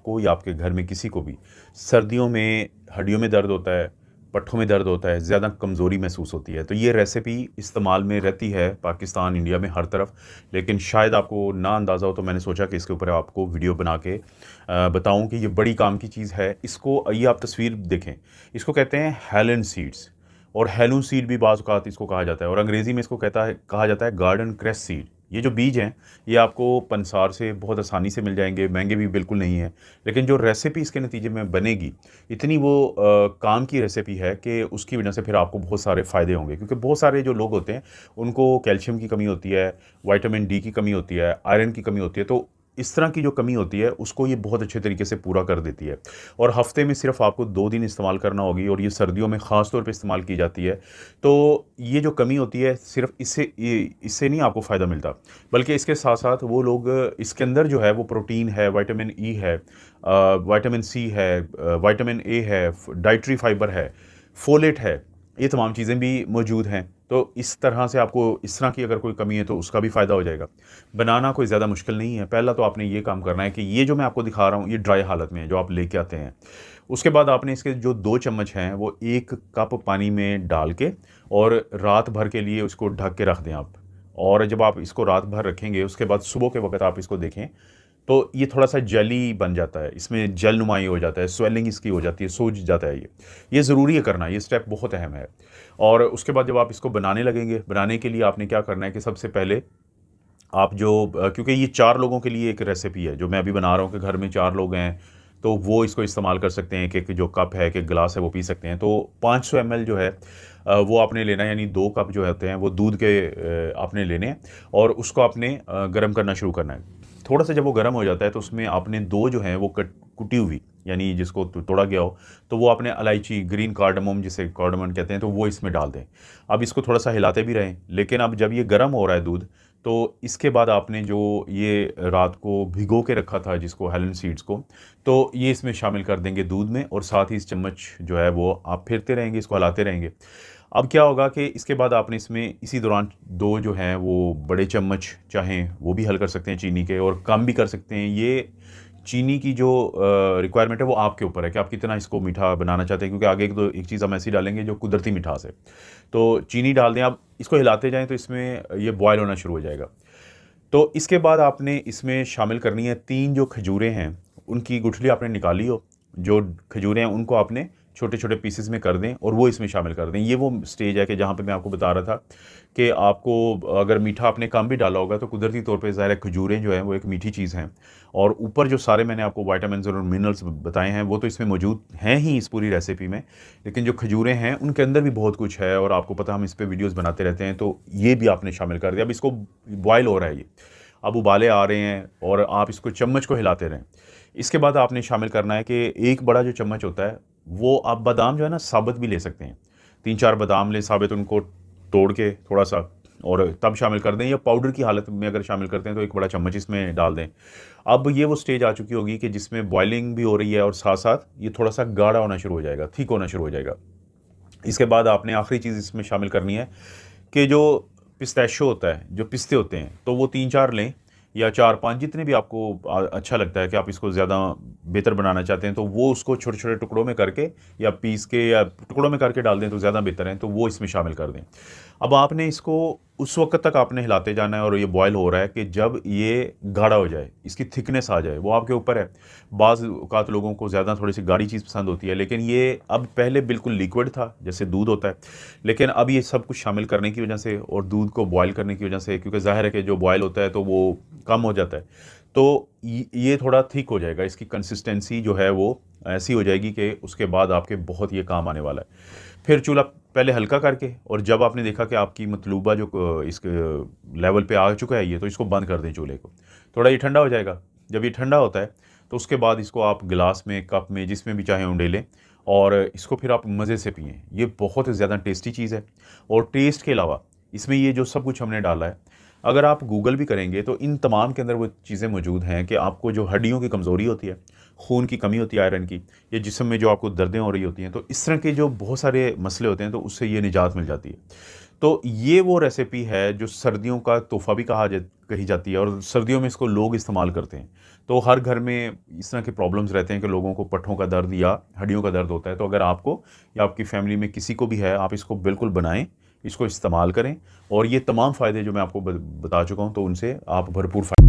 आपको या आपके घर में किसी को भी सर्दियों में हड्डियों में दर्द होता है, पट्ठों में दर्द होता है, ज़्यादा कमज़ोरी महसूस होती है, तो ये रेसिपी इस्तेमाल में रहती है पाकिस्तान, इंडिया में हर तरफ। लेकिन शायद आपको ना अंदाज़ा हो, तो मैंने सोचा कि इसके ऊपर आपको वीडियो बना के बताऊं कि ये बड़ी काम की चीज़ है। इसको ये आप तस्वीर देखें, इसको कहते हैं हेलन सीड्स, और हेलू सीड भी बाज़ औक़ात इसको कहा जाता है, और अंग्रेज़ी में इसको कहा जाता है गार्डन क्रेस सीड। ये जो बीज हैं ये आपको पंसार से बहुत आसानी से मिल जाएंगे, महंगे भी बिल्कुल नहीं है। लेकिन जो रेसिपी इसके नतीजे में बनेगी, इतनी वो काम की रेसिपी है कि उसकी वजह से फिर आपको बहुत सारे फ़ायदे होंगे। क्योंकि बहुत सारे जो लोग होते हैं उनको कैल्शियम की कमी होती है, विटामिन डी की कमी होती है, आयरन की कमी होती है, तो इस तरह की जो कमी होती है उसको ये बहुत अच्छे तरीके से पूरा कर देती है। और हफ़्ते में सिर्फ आपको 2 दिन इस्तेमाल करना होगी, और ये सर्दियों में ख़ास तौर पे इस्तेमाल की जाती है। तो ये जो कमी होती है सिर्फ इससे नहीं आपको फ़ायदा मिलता, बल्कि इसके साथ साथ वो लोग इसके अंदर जो है वो प्रोटीन है, विटामिन ई है, विटामिन सी है, विटामिन ए है, डाइटरी फाइबर है, फोलेट है, ये तमाम चीज़ें भी मौजूद हैं। तो इस तरह से आपको इस तरह की अगर कोई कमी है तो उसका भी फ़ायदा हो जाएगा। बनाना कोई ज़्यादा मुश्किल नहीं है। पहला तो आपने ये काम करना है कि ये जो मैं आपको दिखा रहा हूँ ये ड्राई हालत में है जो आप लेके आते हैं। उसके बाद आपने इसके जो 2 चम्मच हैं वो 1 कप पानी में डाल के और रात भर के लिए उसको ढक के रख दें आप। और जब आप इसको रात भर रखेंगे उसके बाद सुबह के वक़्त आप इसको देखें तो ये थोड़ा-सा जेली बन जाता है, इसमें जेल नुमाई हो जाता है, स्वेलिंग इसकी हो जाती है, सूज जाता है ये। ये ज़रूरी है करना, ये स्टेप बहुत अहम है। और उसके बाद जब आप इसको बनाने लगेंगे, बनाने के लिए आपने क्या करना है कि सबसे पहले आप क्योंकि ये 4 लोगों के लिए एक रेसिपी है, जो मैं अभी बना रहा हूँ कि घर में 4 लोग हैं, तो वो इसको इस्तेमाल कर सकते हैं। एक-एक जो कप है, एक-एक गिलास है, वो पी सकते हैं। तो 500 एमएल जो है वो आपने लेना है, यानी 2 कप जो होते हैं, वो दूध के आपने लेने हैं और उसको आपने गर्म करना शुरू करना है। थोड़ा-सा जब वो गर्म हो जाता है, तो उसमें आपने 2 जो हैं, वो कुटी हुई, यानी जिसको तोड़ा गया हो, तो वो आपने इलायची, ग्रीन कार्डमम जिसे कार्डमम कहते हैं, तो वो इसमें डाल दें। अब इसको थोड़ा-सा हिलाते भी रहें, लेकिन अब जब ये गर्म हो रहा है दूध, तो इसके बाद आपने जो ये रात को भिगो के रखा था जिसको हेलन सीड्स को, तो ये इसमें शामिल कर देंगे दूध में, और साथ ही इस चम्मच जो है वो आप फेरते रहेंगे, इसको हिलाते रहेंगे। अब क्या होगा कि इसके बाद आपने इसमें इसी दौरान 2 जो हैं वो बड़े चम्मच चाहें वो भी हल कर सकते हैं चीनी के, और कम भी कर सकते हैं। ये चीनी की जो रिक्वायरमेंट है वो आपके ऊपर है कि आप कितना इसको मीठा बनाना चाहते हैं, क्योंकि आगे एक चीज़ हम ऐसी डालेंगे जो कुदरती मिठास है। तो चीनी डाल दें, आप इसको हिलाते जाएँ तो इसमें ये बॉयल होना शुरू हो जाएगा। तो इसके बाद आपने इसमें शामिल करनी है 3 जो खजूरें हैं, उनकी गुठली आपने निकाली हो, जो खजूरें हैं उनको आपने छोटे-छोटे पीसेस में कर दें और वो इसमें शामिल कर दें। ये वो स्टेज है कि जहाँ पे मैं आपको बता रहा था कि आपको अगर मीठा आपने कम भी डाला होगा तो कुदरती तौर पे ज़ाहिर है खजूरें जो हैं वो एक मीठी चीज़ हैं, और ऊपर जो सारे मैंने आपको विटामिन्स और मिनरल्स बताए हैं वो तो इसमें मौजूद हैं ही इस पूरी रेसिपी में, लेकिन जो खजूरें हैं उनके अंदर भी बहुत कुछ है, और आपको पता हम इस पे वीडियोज़ बनाते रहते हैं, तो ये भी आपने शामिल कर दिया। अब इसको बॉयल हो रहा है ये, अब उबाले आ रहे हैं और आप इसको चम्मच को हिलाते रहें। इसके बाद आपने शामिल करना है कि एक बड़ा जो चम्मच होता है, वो आप बादाम जो है ना साबुत भी ले सकते हैं। 3-4 बादाम लें साबुत, उनको तोड़ के थोड़ा-सा, और तब शामिल कर दें, या पाउडर की हालत में अगर शामिल करते हैं तो 1 बड़ा चम्मच इसमें डाल दें। अब ये वो स्टेज आ चुकी होगी कि जिसमें बॉइलिंग भी हो रही है और साथ-साथ ये थोड़ा-सा गाढ़ा होना शुरू हो जाएगा, थिक होना शुरू हो जाएगा। इसके बाद आपने आखिरी चीज़ इसमें शामिल करनी है कि जो पिस्ताशियो होता है, जो पिस्ते होते हैं, तो वो 3-4 लें, या 4-5 जितने भी आपको अच्छा लगता है कि आप इसको ज़्यादा बेहतर बनाना चाहते हैं, तो वो उसको छोटे-छोटे टुकड़ों में करके या पीस के या टुकड़ों में करके डाल दें तो ज़्यादा बेहतर है, तो वो इसमें शामिल कर दें। अब आपने इसको उस वक़्त तक आपने हिलाते जाना है, और ये बॉयल हो रहा है कि जब ये गाढ़ा हो जाए, इसकी थिकनेस आ जाए, वो आपके ऊपर है। बाज़ औक़ात लोगों को ज़्यादा थोड़ी-सी गाढ़ी चीज़ पसंद होती है, लेकिन ये अब पहले बिल्कुल लिक्विड था, जैसे दूध होता है, लेकिन अब ये सब कुछ शामिल करने की वजह से और दूध को बॉयल करने की वजह से, क्योंकि ज़ाहिर है कि जो बॉयल होता है तो वो कम हो जाता है, तो ये थोड़ा थिक हो जाएगा, इसकी कंसिस्टेंसी जो है वो ऐसी हो जाएगी कि उसके बाद आपके बहुत ये काम आने वाला है। फिर चूल्हा पहले हल्का करके, और जब आपने देखा कि आपकी मतलूबा जो इसके लेवल पे आ चुका है ये, तो इसको बंद कर दें चूल्हे को। थोड़ा ये ठंडा हो जाएगा। जब ये ठंडा होता है तो उसके बाद इसको आप गिलास में, कप में, जिसमें भी चाहें उंडेलें, और इसको फिर आप मज़े से पिएँ। ये बहुत ज़्यादा टेस्टी चीज़ है, और टेस्ट के अलावा इसमें ये जो सब कुछ हमने डाला है, अगर आप गूगल भी करेंगे तो इन तमाम के अंदर वो चीज़ें मौजूद हैं कि आपको जो हड्डियों की कमज़ोरी होती है, खून की कमी होती है आयरन की, या जिस्म में जो आपको दर्दें हो रही होती हैं, तो इस तरह के जो बहुत सारे मसले होते हैं, तो उससे ये निजात मिल जाती है। तो ये वो रेसिपी है जो सर्दियों का तोहफ़ा भी कही जाती है और सर्दियों में इसको लोग इस्तेमाल करते हैं। तो हर घर में इस तरह के प्रॉब्लम्स रहते हैं कि लोगों को पट्ठों का दर्द या हड्डियों का दर्द होता है। तो अगर आपको या आपकी फैमिली में किसी को भी है, आप इसको बिल्कुल बनाएँ, इसको इस्तेमाल करें और ये तमाम फ़ायदे जो मैं आपको बता चुका हूँ, तो उनसे आप भरपूर फ़ायदा